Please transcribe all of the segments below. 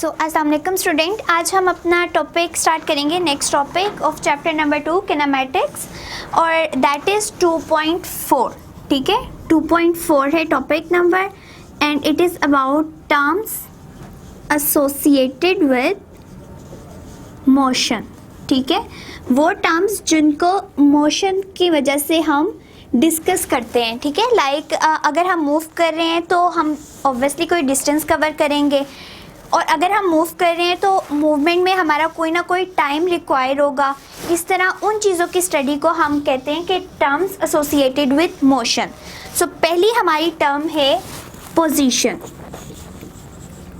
अस्सलाम वालेकुम स्टूडेंट, आज हम अपना टॉपिक स्टार्ट करेंगे next topic of chapter number 2 kinematics और दैट इज़ 2.4। ठीक है, 2.4 है topic number and it is about terms associated with motion. ठीक है, वो टर्म्स जिनको मोशन की वजह से हम डिस्कस करते हैं। ठीक है, लाइक अगर हम मूव कर रहे हैं तो हम ऑब्वियसली कोई डिस्टेंस कवर करेंगे और अगर हम मूव कर रहे हैं तो मूवमेंट में हमारा कोई ना कोई टाइम रिक्वायर होगा। इस तरह उन चीज़ों की स्टडी को हम कहते हैं कि टर्म्स एसोसिएटेड विद मोशन। सो पहली हमारी टर्म है पोजीशन।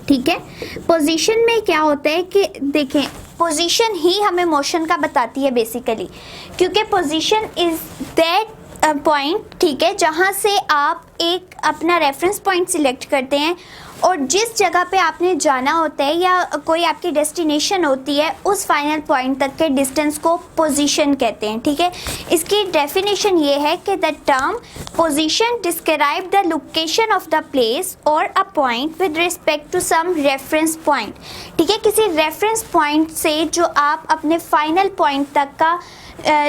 ठीक है, पोजीशन में क्या होता है कि देखें, पोजीशन ही हमें मोशन का बताती है बेसिकली, क्योंकि पोजीशन इज़ दैट पॉइंट, ठीक है, जहाँ से आप एक अपना रेफरेंस पॉइंट सिलेक्ट करते हैं और जिस जगह पे आपने जाना होता है या कोई आपकी डेस्टिनेशन होती है उस फाइनल पॉइंट तक के डिस्टेंस को पोजीशन कहते हैं। ठीक है, इसकी डेफिनेशन ये है कि the term position describe the location of the place और a point with respect to some reference point. ठीक है, किसी रेफरेंस पॉइंट से जो आप अपने फाइनल पॉइंट तक का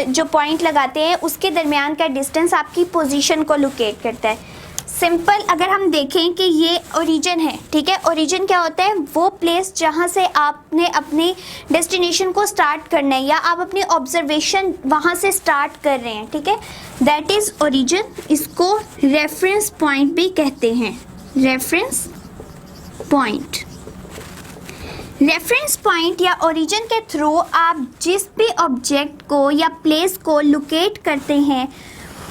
जो पॉइंट लगाते हैं उसके दरमियान का डिस्टेंस आपकी पोजीशन को लोकेट करता है। सिंपल अगर हम देखें कि ये ओरिजिन है, ठीक है, ओरिजिन क्या होता है, वो प्लेस जहाँ से आपने अपनी डेस्टिनेशन को स्टार्ट करना है या आप अपनी ऑब्जर्वेशन वहाँ से स्टार्ट कर रहे हैं। ठीक है, दैट इज़ ओरिजिन। इसको रेफरेंस पॉइंट भी कहते हैं, रेफरेंस पॉइंट। रेफरेंस पॉइंट या ओरिजिन के थ्रू आप जिस भी ऑब्जेक्ट को या प्लेस को लोकेट करते हैं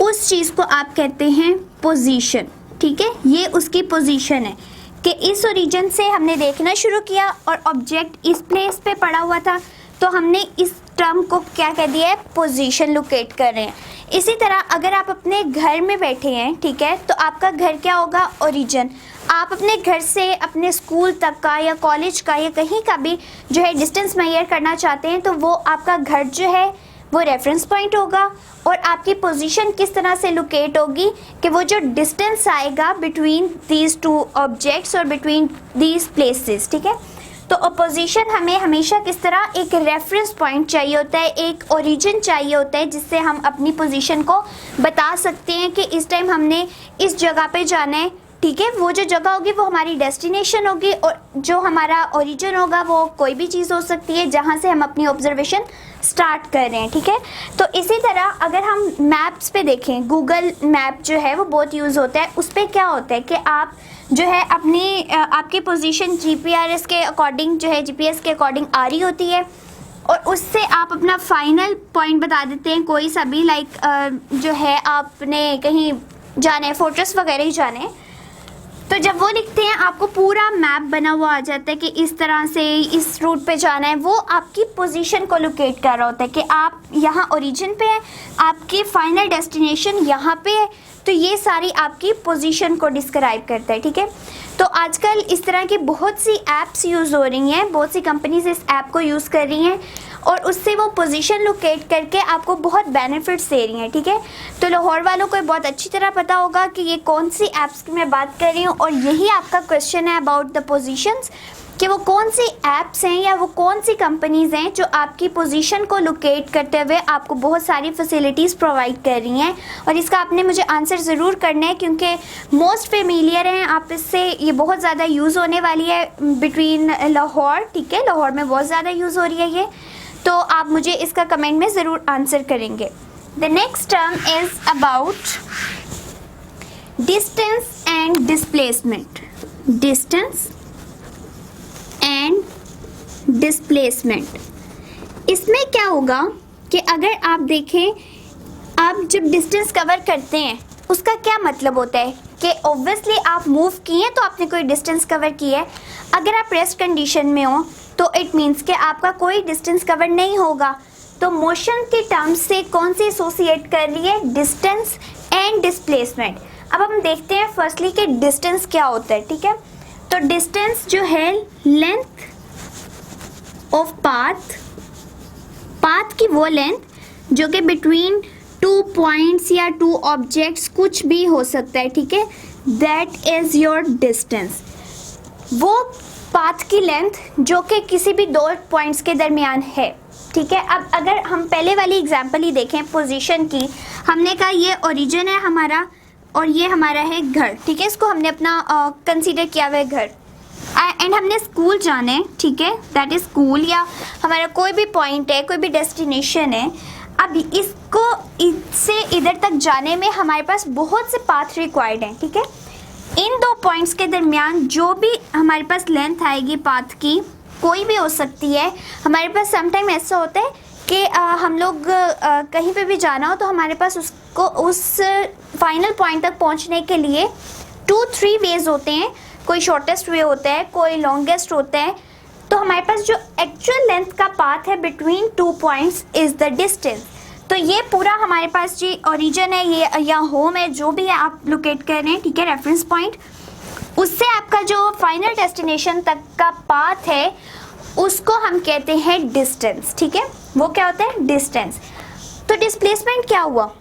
उस चीज़ को आप कहते हैं पोजीशन। ठीक है, ये उसकी पोजीशन है कि इस ओरिजिन से हमने देखना शुरू किया और ऑब्जेक्ट इस प्लेस पे पड़ा हुआ था तो हमने इस टर्म को क्या कह दिया है, पोजीशन लोकेट कर रहे हैं। इसी तरह अगर आप अपने घर में बैठे हैं, ठीक है, तो आपका घर क्या होगा, ओरिजिन। आप अपने घर से अपने स्कूल तक का या कॉलेज का या कहीं का भी जो है डिस्टेंस मेजर करना चाहते हैं तो वो आपका घर जो है वो रेफरेंस पॉइंट होगा और आपकी पोजीशन किस तरह से लोकेट होगी कि वो जो डिस्टेंस आएगा बिटवीन दीज टू ऑब्जेक्ट्स और बिटवीन दीज प्लेसेस। ठीक है, तो पोजीशन हमें हमेशा किस तरह एक रेफरेंस पॉइंट चाहिए होता है, एक ओरिजिन चाहिए होता है जिससे हम अपनी पोजीशन को बता सकते हैं कि इस टाइम हमने इस जगह पे जाना है। ठीक है, वो जो जगह होगी वो हमारी डेस्टिनेशन होगी और जो हमारा ओरिजिन होगा वो कोई भी चीज़ हो सकती है जहाँ से हम अपनी ऑब्जर्वेशन स्टार्ट कर रहे हैं। ठीक है, तो इसी तरह अगर हम मैप्स पे देखें, गूगल मैप जो है वो बहुत यूज़ होता है। उस पर क्या होता है कि आप जो है अपनी आपकी पोजीशन जीपीआरएस के अकॉर्डिंग जो है जीपीएस के अकॉर्डिंग आ रही होती है और उससे आप अपना फाइनल पॉइंट बता देते हैं कोई सा भी, लाइक जो है आपने कहीं जाना है, फोटोस वगैरह ही जाने हैं, तो जब वो लिखते हैं आपको पूरा मैप बना हुआ आ जाता है कि इस तरह से इस रूट पे जाना है। वो आपकी पोजीशन को लोकेट कर रहा होता है कि आप यहाँ ओरिजिन पे हैं, आपकी फाइनल डेस्टिनेशन यहाँ पे है, तो ये सारी आपकी पोजीशन को डिस्क्राइब करता है। ठीक है, तो आजकल इस तरह की बहुत सी ऐप्स यूज़ हो रही हैं, बहुत सी कंपनीज इस ऐप को यूज़ कर रही हैं और उससे वो पोजीशन लोकेट करके आपको बहुत बेनिफिट्स दे रही हैं। ठीक है, तो लाहौर वालों को बहुत अच्छी तरह पता होगा कि ये कौन सी ऐप्स की मैं बात कर रही हूँ और यही आपका क्वेश्चन है अबाउट द पोजीशंस, कि वो कौन सी ऐप्स हैं या वो कौन सी कंपनीज हैं जो आपकी पोजीशन को लोकेट करते हुए आपको बहुत सारी फैसिलिटीज़ प्रोवाइड कर रही हैं। और इसका आपने मुझे आंसर ज़रूर करना है क्योंकि मोस्ट फेमिलियर हैं आप इससे, ये बहुत ज़्यादा यूज़ होने वाली है बिटवीन लाहौर। ठीक है, लाहौर में बहुत ज़्यादा यूज़ हो रही है ये, तो आप मुझे इसका कमेंट में ज़रूर आंसर करेंगे। The next term is about distance and displacement. Distance and displacement, इसमें क्या होगा कि अगर आप देखें, आप जब डिस्टेंस कवर करते हैं उसका क्या मतलब होता है कि ऑब्वियसली आप मूव किए हैं तो आपने कोई डिस्टेंस कवर किया है। अगर आप रेस्ट कंडीशन में हो तो इट मीन्स कि आपका कोई डिस्टेंस कवर नहीं होगा। तो मोशन के टर्म्स से कौन सी एसोसिएट कर रही है, डिस्टेंस एंड डिस्प्लेसमेंट। अब हम देखते हैं फर्स्टली कि डिस्टेंस क्या होता है। ठीक है, तो डिस्टेंस जो है लेंथ ऑफ पाथ की वो लेंथ जो कि बिटवीन टू पॉइंट्स या टू ऑब्जेक्ट्स कुछ भी हो सकता है। ठीक है, दैट इज़ योर डिस्टेंस। वो पाथ की लेंथ जो कि किसी भी दो पॉइंट्स के दरमियान है, ठीक है। अब अगर हम पहले वाली एग्जांपल ही देखें पोजीशन की, हमने कहा ये ओरिजिन है हमारा और ये हमारा है घर, ठीक है। इसको हमने अपना कंसीडर किया हुआ है घर, एंड हमने स्कूल जाना है, ठीक है, दैट इज स्कूल, या हमारा कोई भी पॉइंट है, कोई भी डेस्टिनेशन है। अब इसको इससे इधर तक जाने में हमारे पास बहुत से पाथ रिक्वायर्ड हैं, ठीक है। इन दो पॉइंट्स के दरमियान जो भी हमारे पास लेंथ आएगी पाथ की, कोई भी हो सकती है। हमारे पास समटाइम ऐसा होता है कि हम लोग कहीं पे भी जाना हो तो हमारे पास उसको उस फाइनल पॉइंट तक पहुंचने के लिए 2-3 वेज होते हैं। कोई शॉर्टेस्ट वे होता है, कोई लॉन्गेस्ट होता है। तो हमारे पास जो एक्चुअल लेंथ का पाथ है between 2 points is the distance. तो ये पूरा हमारे पास जी ओरिजिन है, ये या होम है, जो भी है आप लोकेट कर रहे हैं, ठीक है, रेफरेंस पॉइंट, उससे आपका जो फाइनल डेस्टिनेशन तक का पाथ है उसको हम कहते हैं डिस्टेंस, ठीक है। वो क्या होता है? डिस्टेंस। तो डिस्प्लेसमेंट क्या हुआ?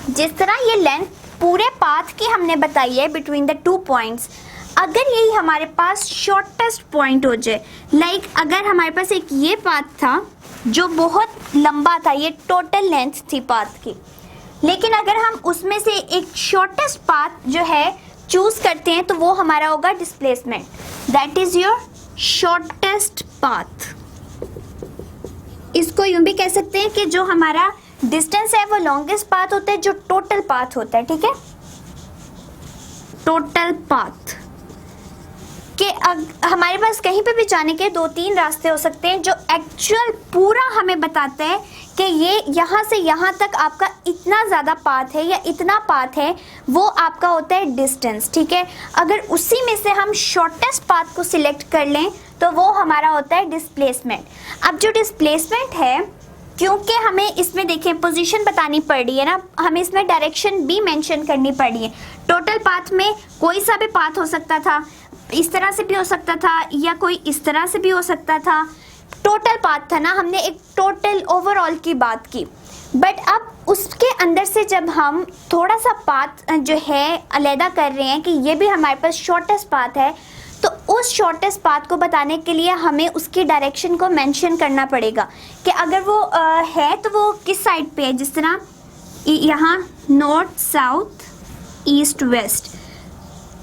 जिस तरह ये लेंथ पूरे पाथ की हमने बताई है बिटवीन द 2 पॉइंट्स, अगर यही हमारे पास शॉर्टेस्ट पॉइंट हो जाए, लाइक अगर हमारे पास एक ये पाथ था जो बहुत लंबा था, ये टोटल लेंथ थी पाथ की, लेकिन अगर हम उसमें से एक शॉर्टेस्ट पाथ जो है चूज करते हैं तो वो हमारा होगा displacement, that is your shortest path. इसको यूं भी कह सकते हैं कि जो हमारा डिस्टेंस है वो लॉन्गेस्ट पाथ होता है, जो टोटल पाथ होता है, ठीक है, टोटल पाथ। कि हमारे पास कहीं पे भी जाने के 2-3 रास्ते हो सकते हैं जो एक्चुअल पूरा हमें बताते हैं कि ये यहाँ से यहाँ तक आपका इतना ज़्यादा पाथ है या इतना पाथ है, वो आपका होता है डिस्टेंस, ठीक है। अगर उसी में से हम शॉर्टेस्ट पाथ को सिलेक्ट कर लें तो वो हमारा होता है डिस्प्लेसमेंट। अब जो डिस्प्लेसमेंट है, क्योंकि हमें इसमें देखें पोजीशन बतानी पड़ रही है ना, हमें इसमें डायरेक्शन भी मेंशन करनी पड़ रही है। टोटल पाथ में कोई सा भी पाथ हो सकता था, इस तरह से भी हो सकता था या कोई इस तरह से भी हो सकता था। टोटल पाथ था ना, हमने एक टोटल ओवरऑल की बात की। बट अब उसके अंदर से जब हम थोड़ा सा पाथ जो है अलहदा कर रहे हैं कि ये भी हमारे पास शॉर्टेस्ट पाथ है, तो उस शॉर्टेस्ट पाथ को बताने के लिए हमें उसकी डायरेक्शन को मेंशन करना पड़ेगा कि अगर वो है तो वो किस साइड पे है। जिस तरह यहाँ नॉर्थ, साउथ, ईस्ट, वेस्ट,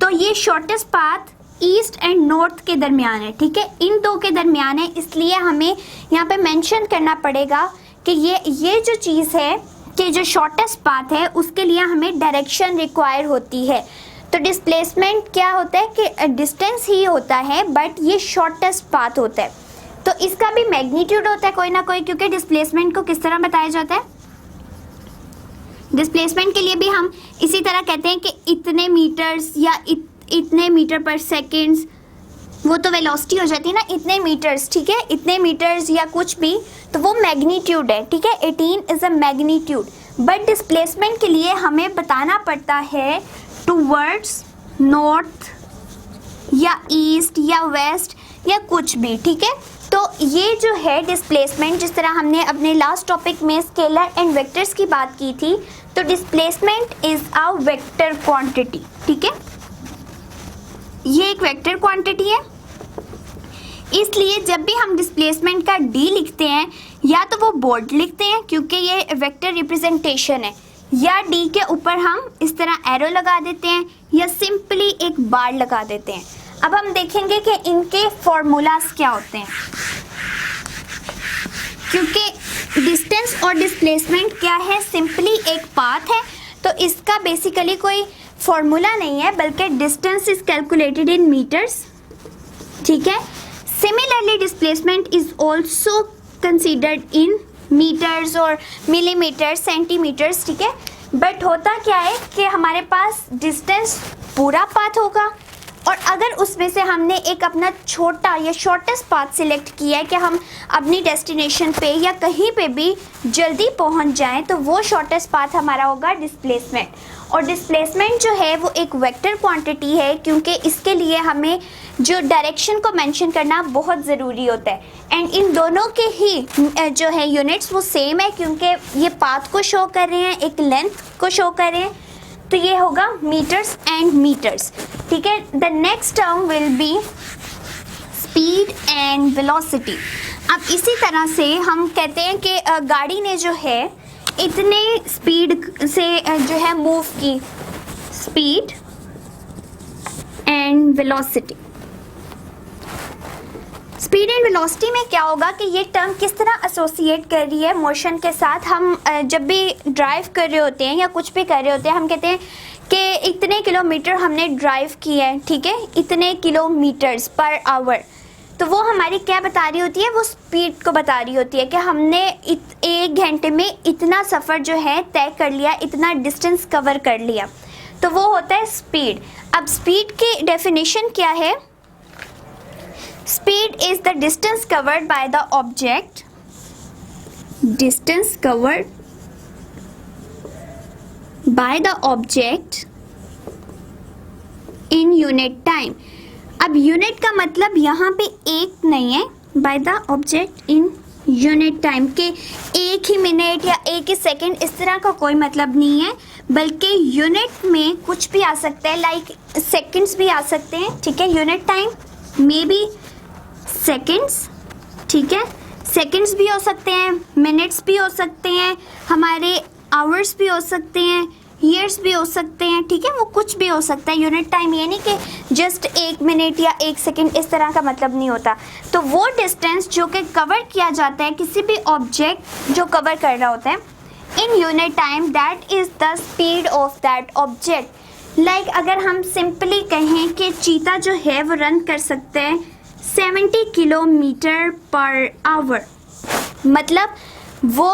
तो ये shortest path east and north के दरमियान है, ठीक है, इन दो के दरमियान है। इसलिए हमें यहाँ पे मेंशन करना पड़ेगा कि ये जो चीज़ है कि जो शॉर्टेस्ट पाथ है उसके लिए हमें डायरेक्शन रिक्वायर होती है। तो डिस्प्लेसमेंट क्या होता है कि डिस्टेंस ही होता है, बट ये शॉर्टेस्ट पाथ होता है। तो इसका भी मैग्नीट्यूड होता है कोई ना कोई, क्योंकि डिस्प्लेसमेंट को किस तरह बताया जाता है? डिस्प्लेसमेंट के लिए भी हम इसी तरह कहते हैं कि इतने मीटर्स या इतने मीटर पर सेकेंड्स, वो तो वेलोसिटी हो जाती है ना, इतने मीटर्स, ठीक है, इतने मीटर्स या कुछ भी, तो वो मैग्नीट्यूड है, ठीक है। 18 is a magnitude. But displacement के लिए हमें बताना पड़ता है टूवर्ड्स नॉर्थ या ईस्ट या वेस्ट या कुछ भी, ठीक है। तो ये जो है डिस्प्लेसमेंट, जिस तरह हमने अपने लास्ट टॉपिक में स्केलर एंड वेक्टर्स की बात की थी, तो displacement is a vector quantity, ठीक है, ये एक वेक्टर क्वांटिटी है। इसलिए जब भी हम डिस्प्लेसमेंट का डी लिखते हैं, या तो वो बोल्ड लिखते हैं क्योंकि ये वेक्टर रिप्रेजेंटेशन है, या डी के ऊपर हम इस तरह एरो लगा देते हैं, या सिंपली एक बार लगा देते हैं। अब हम देखेंगे कि इनके फॉर्मूलाज क्या होते हैं, क्योंकि डिस्टेंस और डिस्प्लेसमेंट क्या है, सिंपली एक पाथ है, तो इसका बेसिकली कोई फॉर्मूला नहीं है, बल्कि distance is calculated in metres, ठीक है। Similarly displacement is also considered in metres और मिलीमीटर्स, सेंटीमीटर्स, ठीक है। बट होता क्या है कि हमारे पास डिस्टेंस पूरा पाथ होगा, और अगर उसमें से हमने एक अपना छोटा या शॉर्टेस्ट पाथ सिलेक्ट किया है कि हम अपनी डेस्टिनेशन पे या कहीं पे भी जल्दी पहुंच जाएं, तो वो शॉर्टेस्ट पाथ हमारा होगा डिस्प्लेसमेंट। और डिस्प्लेसमेंट जो है वो एक वेक्टर क्वांटिटी है, क्योंकि इसके लिए हमें जो डायरेक्शन को मेंशन करना बहुत ज़रूरी होता है। एंड इन दोनों के ही जो है यूनिट्स वो सेम है, क्योंकि ये पाथ को शो कर रहे हैं, एक लेंथ को शो कर रहे हैं, तो ये होगा मीटर्स एंड मीटर्स, ठीक है। The next term will be speed and velocity. अब इसी तरह से हम कहते हैं कि गाड़ी ने जो है इतने स्पीड से जो है मूव की, speed and velocity. Speed and velocity में क्या होगा कि ये टर्म किस तरह एसोसिएट कर रही है मोशन के साथ। हम जब भी ड्राइव कर रहे होते हैं या कुछ भी कर रहे होते हैं, हम कहते हैं कि इतने किलोमीटर हमने ड्राइव किया है, ठीक है, इतने किलोमीटर्स पर आवर। तो वो हमारी क्या बता रही होती है, वो स्पीड को बता रही होती है कि हमने 1 घंटे में इतना सफ़र जो है तय कर लिया, इतना डिस्टेंस कवर कर लिया। तो वो होता है स्पीड। अब स्पीड की डेफिनेशन क्या है? Speed is the distance covered by the object, distance covered by the object in unit time। अब unit का मतलब यहाँ पे एक नहीं है, by the object in unit time के एक ही मिनट या एक ही सेकंड इस तरह का कोई मतलब नहीं है, बल्कि यूनिट में कुछ भी आ सकता है, लाइक सेकंड्स भी आ सकते हैं, ठीक है। Unit time may be seconds, ठीक है, सेकंड्स भी हो सकते हैं, मिनट्स भी हो सकते हैं, हमारे आवर्स भी हो सकते हैं, ईयर्स भी हो सकते हैं, ठीक है, वो कुछ भी हो सकता है। यूनिट टाइम ये नहीं कि जस्ट 1 मिनट या 1 सेकंड, इस तरह का मतलब नहीं होता। तो वो डिस्टेंस जो कि कवर किया जाता है किसी भी ऑब्जेक्ट जो कवर कर रहा होता है in unit time, that is the speed of that object. Like अगर हम सिंपली कहें कि चीता जो है वो रन कर सकते हैं 70 किलोमीटर पर आवर, मतलब वो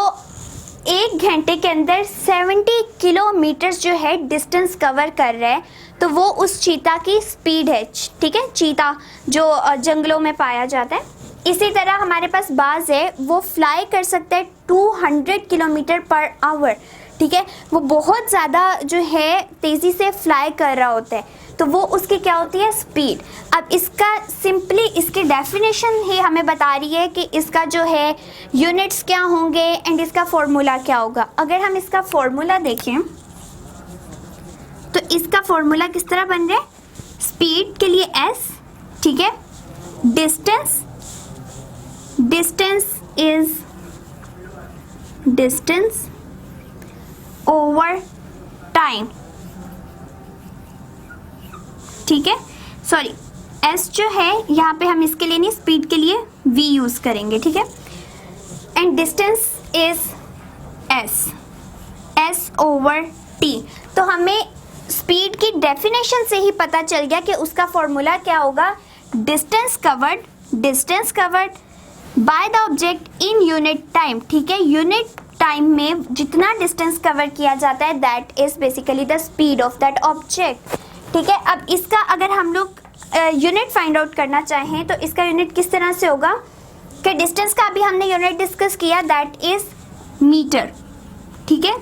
1 घंटे के अंदर 70 किलोमीटर जो है डिस्टेंस कवर कर रहे हैं। तो वो उस चीता की स्पीड है, ठीक है, चीता जो जंगलों में पाया जाता है। इसी तरह हमारे पास बाज है, वो फ्लाई कर सकता है 200 किलोमीटर पर आवर, ठीक है, वो बहुत ज़्यादा जो है तेज़ी से फ्लाई कर रहा होता है। तो वो उसकी क्या होती है, स्पीड। अब इसका सिंपली इसकी डेफिनेशन ही हमें बता रही है कि इसका जो है यूनिट्स क्या होंगे एंड इसका फॉर्मूला क्या होगा। अगर हम इसका फॉर्मूला देखें तो इसका फॉर्मूला किस तरह बन रहा है, स्पीड के लिए S, ठीक है, distance is distance over time, ठीक है, सॉरी S जो है यहाँ पे हम इसके लिए नहीं, स्पीड के लिए V यूज़ करेंगे, ठीक है, and distance is S over T। तो हमें स्पीड की डेफिनेशन से ही पता चल गया कि उसका फॉर्मूला क्या होगा, distance covered by the object in unit time, ठीक है, यूनिट टाइम में जितना डिस्टेंस कवर किया जाता है that is basically the speed of that object, ठीक है। अब इसका अगर हम लोग यूनिट फाइंड आउट करना चाहें तो इसका यूनिट किस तरह से होगा कि डिस्टेंस का अभी हमने यूनिट डिस्कस किया, दैट इज मीटर, ठीक है,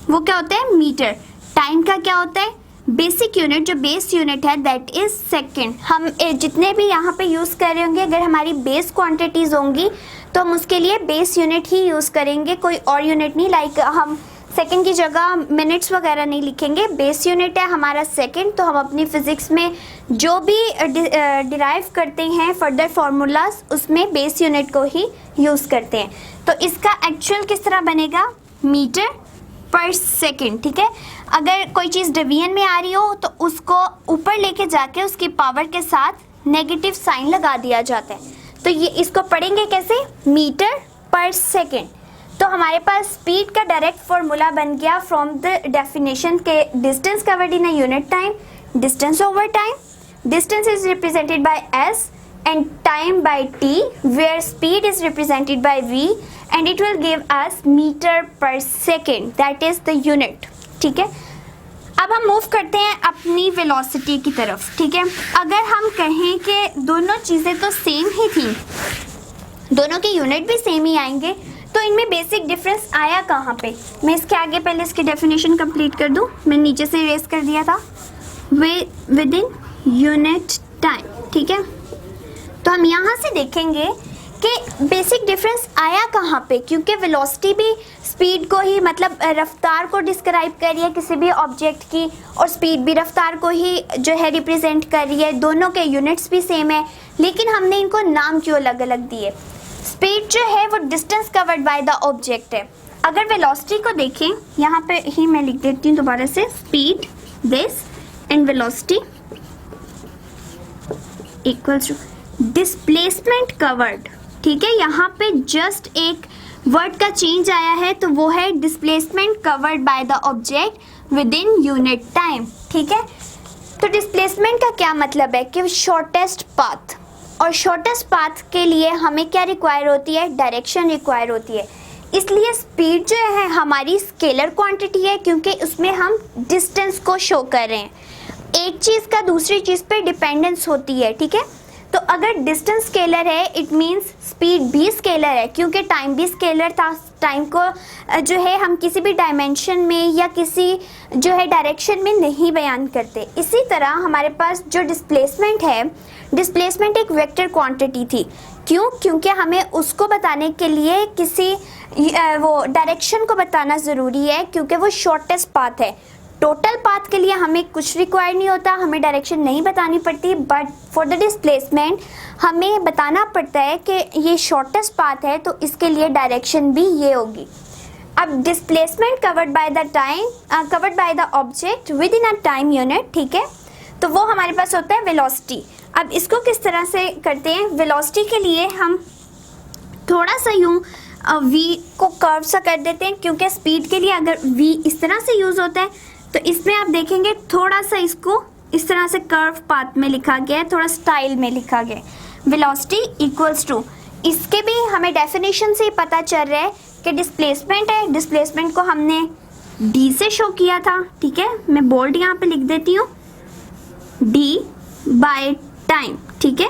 वो क्या होता है, मीटर। टाइम का क्या होता है, बेसिक यूनिट, जो बेस यूनिट है दैट इज सेकेंड। हम जितने भी यहाँ पे यूज़ कर रहे होंगे, अगर हमारी बेस क्वांटिटीज़ होंगी तो हम उसके लिए बेस यूनिट ही यूज़ करेंगे, कोई और यूनिट नहीं। लाइक हम सेकंड की जगह मिनट्स वगैरह नहीं लिखेंगे, बेस यूनिट है हमारा सेकंड। तो हम अपनी फिज़िक्स में जो भी डिराइव करते हैं फर्दर फार्मूलाज, उसमें बेस यूनिट को ही यूज़ करते हैं। तो इसका एक्चुअल किस तरह बनेगा, मीटर पर सेकंड, ठीक है। अगर कोई चीज़ डिवीजन में आ रही हो तो उसको ऊपर लेके जाके उसकी पावर के साथ नेगेटिव साइन लगा दिया जाता है। तो ये इसको पढ़ेंगे कैसे, मीटर पर सेकंड। तो हमारे पास स्पीड का डायरेक्ट फॉर्मूला बन गया फ्रॉम द डेफिनेशन के distance covered in a unit time, distance over time, distance is represented by s and time by t, where speed is represented by v and it will give us meter per second, that is the unit, ठीक है। अब हम move करते हैं अपनी velocity की तरफ, ठीक है। अगर हम कहें कि दोनों चीज़ें तो सेम ही थी, दोनों के यूनिट भी सेम ही आएंगे, तो इनमें बेसिक डिफरेंस आया कहाँ पे। मैं इसके आगे पहले इसकी डेफिनेशन कंप्लीट कर दूँ, मैं नीचे से इरेज कर दिया था, विद इन यूनिट टाइम, ठीक है। तो हम यहाँ से देखेंगे कि बेसिक डिफरेंस आया कहाँ पे, क्योंकि वेलोसिटी भी स्पीड को ही, मतलब रफ्तार को डिस्क्राइब कर रही है किसी भी ऑब्जेक्ट की, और स्पीड भी रफ्तार को ही जो है रिप्रेजेंट कर रही है। दोनों के यूनिट्स भी सेम है, लेकिन हमने इनको नाम क्यों अलग अलग दिए। स्पीड जो है वो distance covered by the object है। अगर वेलोसिटी को देखें, यहाँ पे ही मैं लिख देती हूँ दोबारा से, speed this and velocity equals to displacement covered. ठीक है, यहाँ पे जस्ट एक वर्ड का चेंज आया है, तो वो है displacement covered by the object with in unit time. ठीक है, तो डिस्प्लेसमेंट का क्या मतलब है कि शॉर्टेस्ट पाथ, और शॉर्टेस्ट पाथ के लिए हमें क्या रिक्वायर होती है, डायरेक्शन रिक्वायर होती है। इसलिए स्पीड जो है हमारी स्केलर क्वांटिटी है, क्योंकि उसमें हम डिस्टेंस को शो कर रहे हैं। एक चीज़ का दूसरी चीज़ पे डिपेंडेंस होती है। ठीक है, तो अगर डिस्टेंस स्केलर है इट मीन्स स्पीड भी स्केलर है, क्योंकि टाइम भी स्केलर था। टाइम को जो है हम किसी भी डायमेंशन में या किसी जो है डायरेक्शन में नहीं बयान करते। इसी तरह हमारे पास जो डिस्प्लेसमेंट है, डिस्प्लेसमेंट एक वेक्टर क्वांटिटी थी। क्यों? क्योंकि हमें उसको बताने के लिए किसी वो डायरेक्शन को बताना ज़रूरी है, क्योंकि वो शॉर्टेस्ट पाथ है। टोटल पाथ के लिए हमें कुछ रिक्वायर नहीं होता, हमें डायरेक्शन नहीं बतानी पड़ती, बट फॉर द डिस्प्लेसमेंट हमें बताना पड़ता है कि ये शॉर्टेस्ट पाथ है, तो इसके लिए डायरेक्शन भी ये होगी। अब displacement covered by the time, covered by the object with in a time unit. ठीक है, तो वो हमारे पास होता है वेलोसिटी। अब इसको किस तरह से करते हैं, वेलोसिटी के लिए हम थोड़ा सा यूँ v को कर्व सा कर देते हैं, क्योंकि स्पीड के लिए अगर v इस तरह से यूज़ होता है तो इसमें आप देखेंगे थोड़ा सा इसको इस तरह से कर्व पाथ में लिखा गया है, थोड़ा स्टाइल में लिखा गया है। वेलोसिटी इक्वल्स टू, इसके भी हमें डेफिनेशन से ही पता चल रहा है कि डिस्प्लेसमेंट है, डिस्प्लेसमेंट को हमने d से शो किया था। ठीक है, मैं बोल्ड यहाँ पे लिख देती हूँ, d बाय टाइम। ठीक है,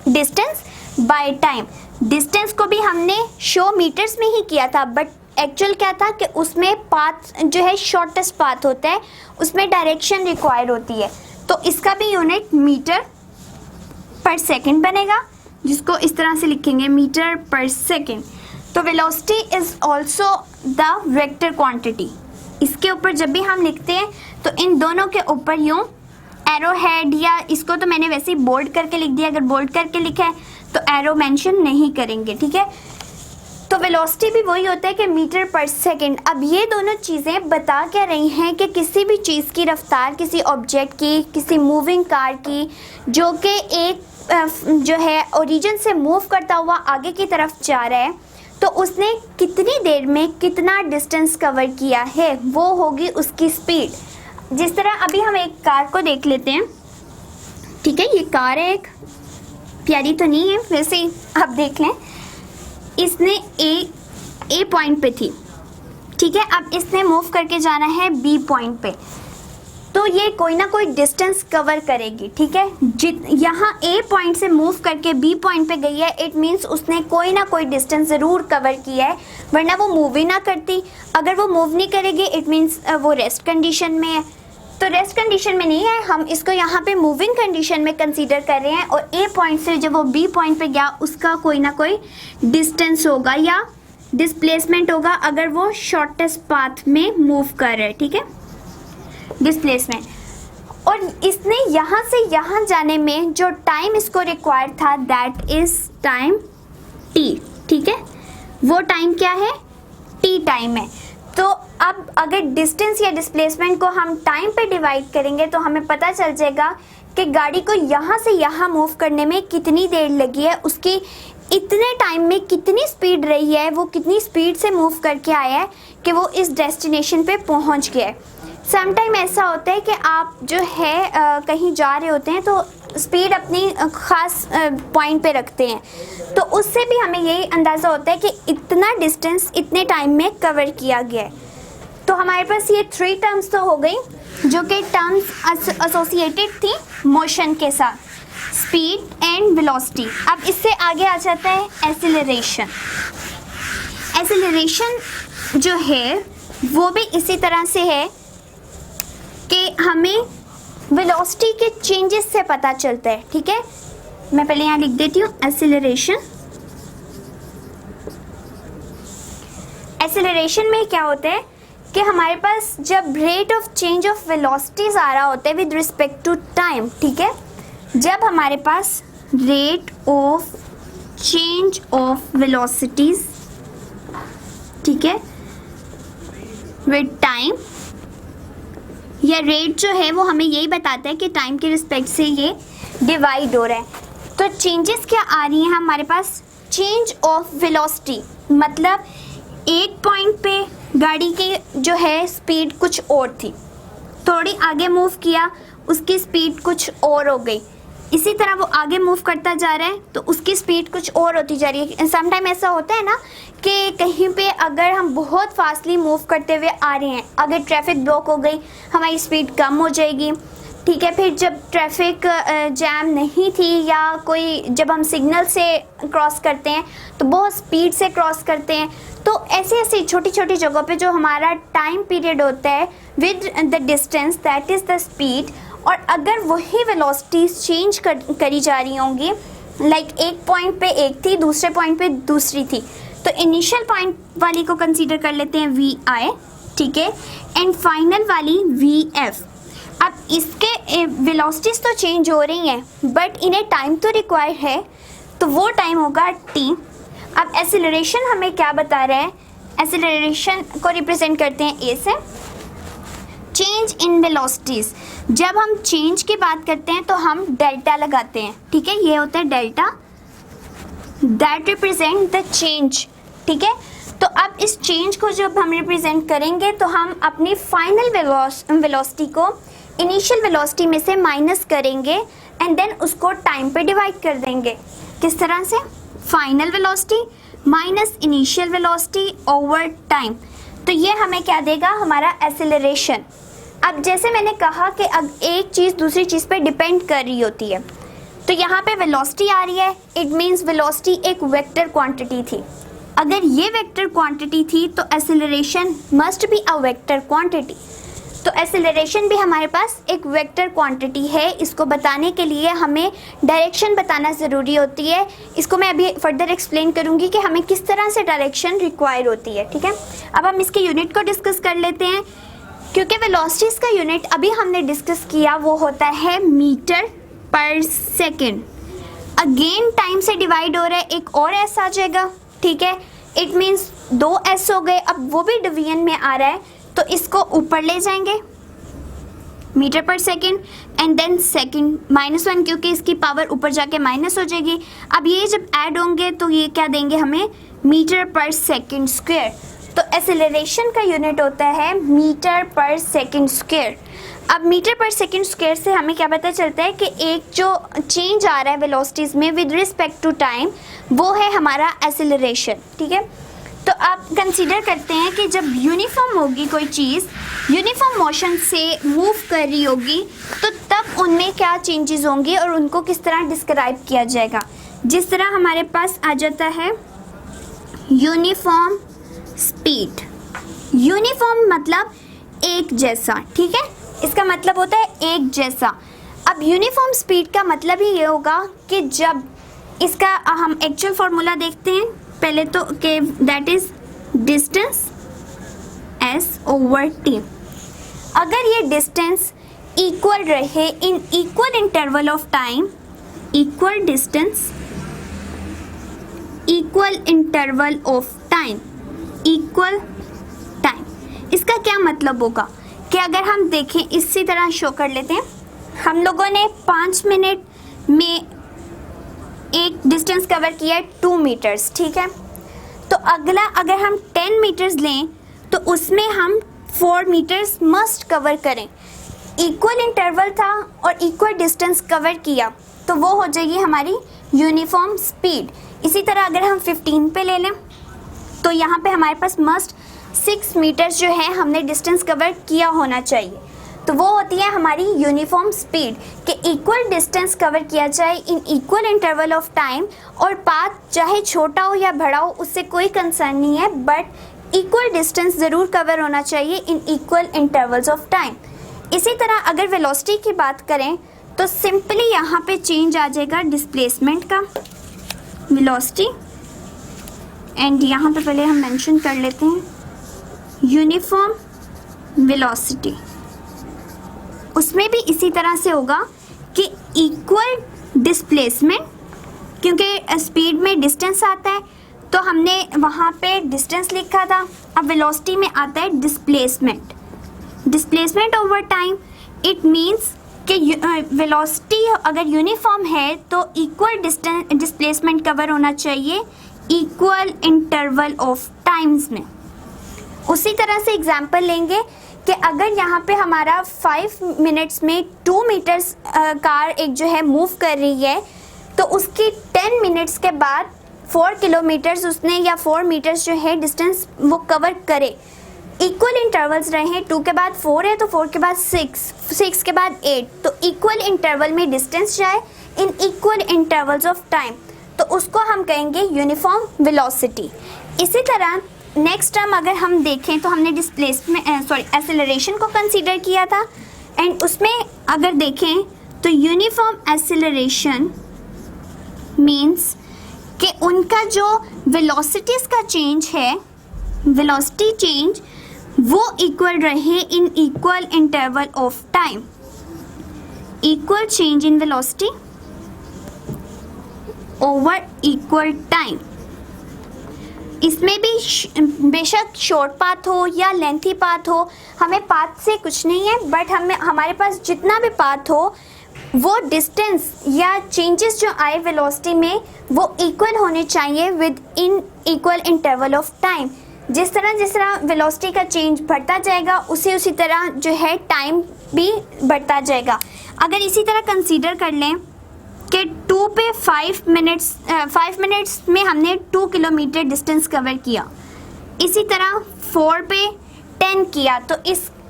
डिस्टेंस बाय टाइम। डिस्टेंस को भी हमने शो मीटर्स में ही किया था, बट एक्चुअल क्या था कि उसमें पाथ जो है शॉर्टेस्ट पाथ होता है, उसमें डायरेक्शन रिक्वायर होती है, तो इसका भी यूनिट मीटर पर सेकंड बनेगा, जिसको इस तरह से लिखेंगे मीटर पर सेकंड। तो velocity is also the vector quantity. इसके ऊपर जब भी हम लिखते हैं तो इन दोनों के ऊपर यूँ एरो हेड, या इसको तो मैंने वैसे ही बोल्ड करके लिख दिया, अगर बोल्ड करके लिखा है तो एरो मेंशन नहीं करेंगे। ठीक है, तो वेलोसिटी भी वही होता है कि मीटर पर सेकंड। अब ये दोनों चीज़ें बता क्या रही हैं कि किसी भी चीज़ की रफ्तार, किसी ऑब्जेक्ट की, किसी मूविंग कार की, जो कि एक जो है ओरिजिन से मूव करता हुआ आगे की तरफ जा रहा है, तो उसने कितनी देर में कितना डिस्टेंस कवर किया है, वो होगी उसकी स्पीड। जिस तरह अभी हम एक कार को देख लेते हैं। ठीक है, ये कार है, एक प्यारी तो नहीं है वैसे ही, आप देख लें, इसने ए पॉइंट पे थी। ठीक है, अब इसने मूव करके जाना है बी पॉइंट पे, तो ये कोई ना कोई डिस्टेंस कवर करेगी। ठीक है, यहाँ ए पॉइंट से मूव करके बी पॉइंट पे गई है, इट मीन्स उसने कोई ना कोई डिस्टेंस ज़रूर कवर किया है, वरना वो मूव ही ना करती। अगर वो मूव नहीं करेगी इट मीन्स वो रेस्ट कंडीशन में है, तो रेस्ट कंडीशन में नहीं है, हम इसको यहाँ पे मूविंग कंडीशन में कंसीडर कर रहे हैं। और ए पॉइंट से जब वो बी पॉइंट पे गया उसका कोई ना कोई डिस्टेंस होगा या डिस्प्लेसमेंट होगा, अगर वो शॉर्टेस्ट पाथ में मूव कर रहे हैं। ठीक है, डिस्प्लेसमेंट। और इसने यहाँ से यहाँ जाने में जो टाइम इसको रिक्वायर था दैट इज टाइम टी। ठीक है, वो टाइम क्या है, टी टाइम है। तो अब अगर डिस्टेंस या डिस्प्लेसमेंट को हम टाइम पे डिवाइड करेंगे तो हमें पता चल जाएगा कि गाड़ी को यहाँ से यहाँ मूव करने में कितनी देर लगी है, उसकी इतने टाइम में कितनी स्पीड रही है, वो कितनी स्पीड से मूव करके आया है कि वो इस डेस्टिनेशन पे पहुँच गया है। समटाइम ऐसा होता है कि आप जो है कहीं जा रहे होते हैं तो स्पीड अपनी ख़ास पॉइंट पे रखते हैं, तो उससे भी हमें यही अंदाज़ा होता है कि इतना डिस्टेंस इतने टाइम में कवर किया गया है। तो हमारे पास ये 3 टर्म्स तो हो गई जो कि टर्म्स एसोसिएटेड थी मोशन के साथ, स्पीड एंड वेलोसिटी। अब इससे आगे आ जाता है एक्सीलरेशन। एक्सीलरेशन जो है वो भी इसी तरह से है कि हमें वेलोसिटी के चेंजेस से पता चलता है। ठीक है, मैं पहले यहाँ लिख देती हूँ एक्सीलरेशन एक्सेलरेशन में क्या होता है कि हमारे पास जब rate of change of velocities आ रहा होता है विद रिस्पेक्ट टू टाइम, ठीक है, जब हमारे पास rate of change of velocities, ठीक है, विद टाइम, या रेट जो है वो हमें यही बताता है कि टाइम के रिस्पेक्ट से ये डिवाइड हो रहा है। तो चेंजेस क्या आ रही हैं हमारे पास, चेंज ऑफ वेलोसिटी, मतलब एक पॉइंट पे गाड़ी की जो है स्पीड कुछ और थी, थोड़ी आगे मूव किया, उसकी स्पीड कुछ और हो गई, इसी तरह वो आगे मूव करता जा रहा है तो उसकी स्पीड कुछ और होती जा रही है। समटाइम ऐसा होता है ना कि कहीं पे अगर हम बहुत फास्टली मूव करते हुए आ रहे हैं, अगर ट्रैफिक ब्लॉक हो गई हमारी स्पीड कम हो जाएगी, ठीक है, फिर जब ट्रैफिक जैम नहीं थी या कोई जब हम सिग्नल से क्रॉस करते हैं तो बहुत स्पीड से क्रॉस करते हैं, तो ऐसी ऐसी छोटी छोटी जगहों पे जो हमारा टाइम पीरियड होता है with the distance that is the speed, और अगर वही वेलोसिटीज चेंज करी जा रही होंगी, लाइक एक पॉइंट पे एक थी, दूसरे पॉइंट पे दूसरी थी, तो इनिशियल पॉइंट वाली को कंसीडर कर लेते हैं वी आई, ठीक है, एंड फाइनल वाली वी एफ। अब इसके वेलोसिटीज तो चेंज हो रही हैं बट इन्हें टाइम तो रिक्वायर है, तो वो टाइम होगा टी। अब एक्सेलरेशन हमें क्या बता रहा है, एक्सेलरेशन को रिप्रेजेंट करते हैं ए से, चेंज इन वेलोसिटीज। जब हम चेंज की बात करते हैं तो हम डेल्टा लगाते हैं, ठीक है, ये होता है delta, that represent the change, ठीक है। तो अब इस चेंज को जब हम रिप्रेजेंट करेंगे तो हम अपनी फाइनल वेलोसिटी को इनिशियल वेलोसिटी में से माइनस करेंगे एंड देन उसको टाइम पे डिवाइड कर देंगे। किस तरह से, final velocity minus initial velocity over time, तो ये हमें क्या देगा, हमारा एक्सेलरेशन। अब जैसे मैंने कहा कि अब एक चीज़ दूसरी चीज़ पे डिपेंड कर रही होती है, तो यहाँ पे वेलोसिटी आ रही है, इट मीन्स वेलोसिटी एक वेक्टर क्वांटिटी थी। अगर ये वेक्टर क्वांटिटी थी तो acceleration must be a vector quantity, तो एक्सेलरेशन भी हमारे पास एक वेक्टर क्वांटिटी है। इसको बताने के लिए हमें डायरेक्शन बताना ज़रूरी होती है। इसको मैं अभी फर्दर एक्सप्लेन करूँगी कि हमें किस तरह से डायरेक्शन रिक्वायर होती है, ठीक है। अब हम इसके यूनिट को डिस्कस कर लेते हैं, क्योंकि वेलोसिटीज़ का यूनिट अभी हमने डिस्कस किया वो होता है मीटर पर सेकेंड। अगेन टाइम से डिवाइड हो रहा है, एक और एस आ जाएगा, ठीक है, इट मीन्स 2 एस हो गए। अब वो भी डिवीजन में आ रहा है तो इसको ऊपर ले जाएंगे, मीटर पर सेकेंड, एंड देन सेकेंड -1, क्योंकि इसकी पावर ऊपर जाके माइनस हो जाएगी। अब ये जब ऐड होंगे तो ये क्या देंगे हमें, मीटर पर सेकेंड स्क्वायर। तो एक्सेलरेशन का यूनिट होता है मीटर पर सेकेंड स्क्वायर। अब मीटर पर सेकेंड स्क्वायर से हमें क्या पता चलता है कि एक जो चेंज आ रहा है वेलोसिटीज़ में विद रिस्पेक्ट टू टाइम, वो है हमारा एक्सेलरेशन, ठीक है। तो आप कंसीडर करते हैं कि जब यूनिफॉर्म होगी कोई चीज़, यूनिफॉर्म मोशन से मूव कर रही होगी, तो तब उनमें क्या चेंजेस होंगे और उनको किस तरह डिस्क्राइब किया जाएगा। जिस तरह हमारे पास आ जाता है यूनिफॉर्म स्पीड, यूनिफॉर्म मतलब एक जैसा, ठीक है, इसका मतलब होता है एक जैसा। अब यूनिफॉर्म स्पीड का मतलब ही ये होगा कि जब इसका हम एक्चुअल फार्मूला देखते हैं पहले तो, कि that is distance s over t। अगर ये डिस्टेंस इक्वल रहे इन equal interval of time, equal distance equal interval of time, equal time, इसका क्या मतलब होगा कि अगर हम देखें इसी तरह शो कर लेते हैं, हम लोगों ने 5 मिनट में एक डिस्टेंस कवर किया है 2 मीटर्स, ठीक है। तो अगला अगर हम 10 मीटर्स लें तो उसमें हम 4 मीटर्स मस्ट कवर करें। इक्वल इंटरवल था और इक्वल डिस्टेंस कवर किया तो वो हो जाएगी हमारी यूनिफॉर्म स्पीड। इसी तरह अगर हम 15 पे ले लें तो यहाँ पे हमारे पास मस्ट 6 मीटर्स जो है हमने डिस्टेंस कवर किया होना चाहिए, तो वो होती है हमारी यूनिफॉर्म स्पीड कि इक्वल डिस्टेंस कवर किया जाए इन इक्वल इंटरवल ऑफ टाइम, और पाथ चाहे छोटा हो या बड़ा हो उससे कोई कंसर्न नहीं है, बट इक्वल डिस्टेंस ज़रूर कवर होना चाहिए in equal intervals of time. इसी तरह अगर वेलोसिटी की बात करें तो सिंपली यहाँ पे चेंज आ जाएगा डिस्प्लेसमेंट का, वेलोसिटी, एंड यहाँ पे पहले हम मेंशन कर लेते हैं यूनिफॉर्म वेलोसिटी, उसमें भी इसी तरह से होगा कि इक्वल डिस्प्लेसमेंट, क्योंकि स्पीड में डिस्टेंस आता है तो हमने वहाँ पे डिस्टेंस लिखा था, अब वेलोसिटी में आता है displacement. Displacement over time, it means कि वेलोसिटी अगर यूनिफॉर्म है तो इक्वल डिस्प्लेसमेंट कवर होना चाहिए इक्वल इंटरवल ऑफ टाइम्स में। उसी तरह से एग्जांपल लेंगे कि अगर यहाँ पे हमारा 5 मिनट्स में 2 मीटर्स कार एक जो है मूव कर रही है, तो उसकी 10 मिनट्स के बाद 4 किलोमीटर्स उसने या 4 मीटर्स जो है डिस्टेंस वो कवर करे। इक्वल इंटरवल्स रहे, 2 के बाद 4 है तो 4 के बाद 6 के बाद 8, तो इक्वल इंटरवल में डिस्टेंस जाए in equal intervals of time, तो उसको हम कहेंगे यूनिफॉर्म वेलोसिटी। इसी तरह नेक्स्ट टर्म अगर हम देखें तो हमने एक्सेलरेशन को कंसीडर किया था, एंड उसमें अगर देखें तो यूनिफॉर्म एक्सेलरेशन मीन्स कि उनका जो वेलोसिटीज़ का चेंज है, वेलोसिटी चेंज वो इक्वल रहे इन equal interval of time. Equal change in velocity over equal time. इसमें भी बेशक शॉर्ट पाथ हो या लेंथी पाथ हो, हमें पाथ से कुछ नहीं है, बट हमारे पास जितना भी पाथ हो वो डिस्टेंस या चेंजेस जो आए वेलोसिटी में वो इक्वल होने चाहिए with in equal interval of time. जिस तरह वेलोसिटी का चेंज बढ़ता जाएगा उसी तरह जो है टाइम भी बढ़ता जाएगा। अगर इसी तरह कंसीडर कर लें कि 2 पे 5 मिनट्स में हमने 2 किलोमीटर डिस्टेंस कवर किया, इसी तरह 4 पे 10 किया, तो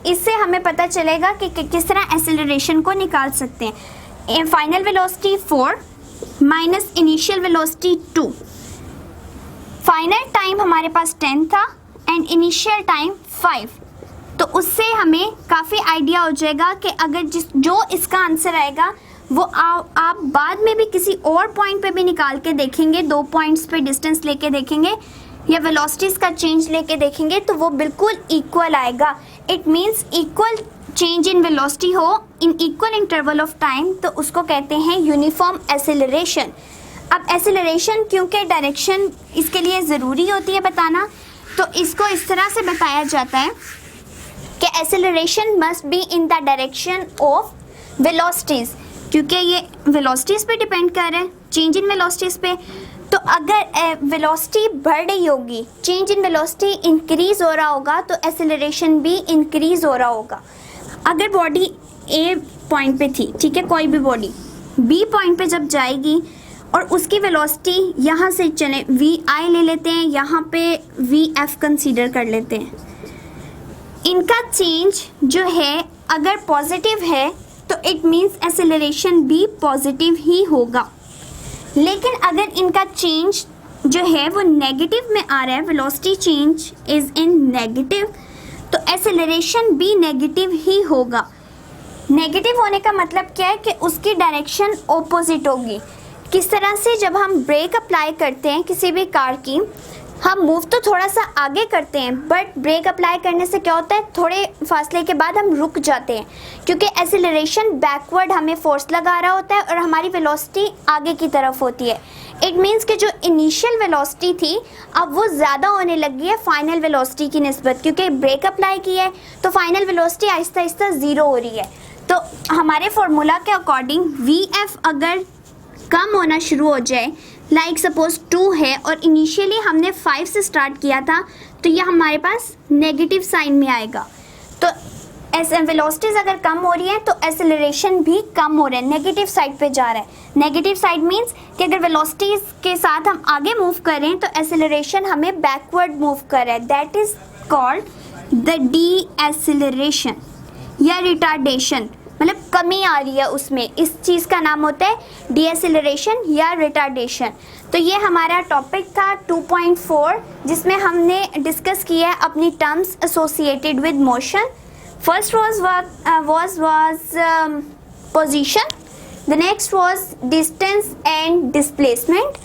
इससे हमें पता चलेगा कि किस तरह एक्सेलरेशन को निकाल सकते हैं। Final velocity 4 minus initial velocity 2। Final time हमारे पास 10 था एंड इनिशियल टाइम 5, तो उससे हमें काफ़ी आइडिया हो जाएगा कि अगर जो इसका आंसर आएगा वो आप बाद में भी किसी और पॉइंट पे भी निकाल के देखेंगे, 2 पॉइंट्स पे डिस्टेंस लेके देखेंगे या वेलोसिटीज़ का चेंज लेके देखेंगे तो वो बिल्कुल इक्वल आएगा। It means equal change in velocity हो in equal interval of time, तो उसको कहते हैं यूनिफॉर्म एक्सेलरेशन। अब एक्सेलरेशन क्योंकि डायरेक्शन इसके लिए ज़रूरी होती है बताना, तो इसको इस तरह से बताया जाता है कि acceleration must be in the direction of velocities, क्योंकि ये वेलोसिटीज़ पे डिपेंड कर रहे हैं, चेंज इन वेलोसिटीज़ पे। तो अगर वेलोसिटी बढ़ रही होगी, चेंज इन वेलोसिटी इंक्रीज़ हो रहा होगा, तो एक्सेलरेशन भी इंक्रीज़ हो रहा होगा। अगर बॉडी ए पॉइंट पे थी, ठीक है, कोई भी बॉडी बी पॉइंट पे जब जाएगी और उसकी वेलोसिटी यहाँ से चले वी आई ले लेते हैं, यहाँ पे वी एफ कंसीडर कर लेते हैं, इनका चेंज जो है अगर पॉजिटिव है तो इट मीन्स एक्सेलरेशन भी पॉजिटिव ही होगा। लेकिन अगर इनका चेंज जो है वो नेगेटिव में आ रहा है, velocity change is in negative, तो एक्सेलरेशन भी नेगेटिव ही होगा। नेगेटिव होने का मतलब क्या है कि उसकी डायरेक्शन ऑपोजिट होगी। किस तरह से, जब हम ब्रेक अप्लाई करते हैं किसी भी कार की, हम मूव तो थोड़ा सा आगे करते हैं, बट ब्रेक अप्लाई करने से क्या होता है, थोड़े फासले के बाद हम रुक जाते हैं, क्योंकि एक्सेलरेशन बैकवर्ड हमें फोर्स लगा रहा होता है और हमारी वेलोसिटी आगे की तरफ होती है। इट मीन्स कि जो इनिशियल वेलोसिटी थी अब वो ज़्यादा होने लगी है फाइनल वेलोसिटी की निस्बत, क्योंकि ब्रेक अप्लाई किया है तो final velocity Aahista Aahista zero हो रही है। तो हमारे फार्मूला के अकॉर्डिंग वी एफ अगर कम होना शुरू हो जाए, लाइक सपोज 2 है और इनिशियली हमने 5 से स्टार्ट किया था, तो ये हमारे पास नेगेटिव साइन में आएगा। तो वेलोसिटीज़ अगर कम हो रही है तो एक्सेलरेशन भी कम हो रहा है, नेगेटिव साइड पे जा रहा है। नेगेटिव साइड मीन्स कि अगर वेलोसिटीज़ के साथ हम आगे मूव करें तो एक्सेलरेशन हमें बैकवर्ड मूव कर रहा है, that is called the D acceleration या रिटार्डेशन, मतलब कमी आ रही है उसमें, इस चीज़ का नाम होता है डीएक्सेलरेशन या रिटार्डेशन। तो ये हमारा टॉपिक था 2.4, जिसमें हमने डिस्कस किया है अपनी terms associated with motion. First was position, the next was distance and displacement,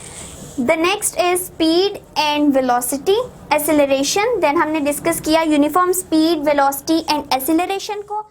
the next is speed and velocity, acceleration. Then हमने डिस्कस किया uniform speed, velocity and acceleration को।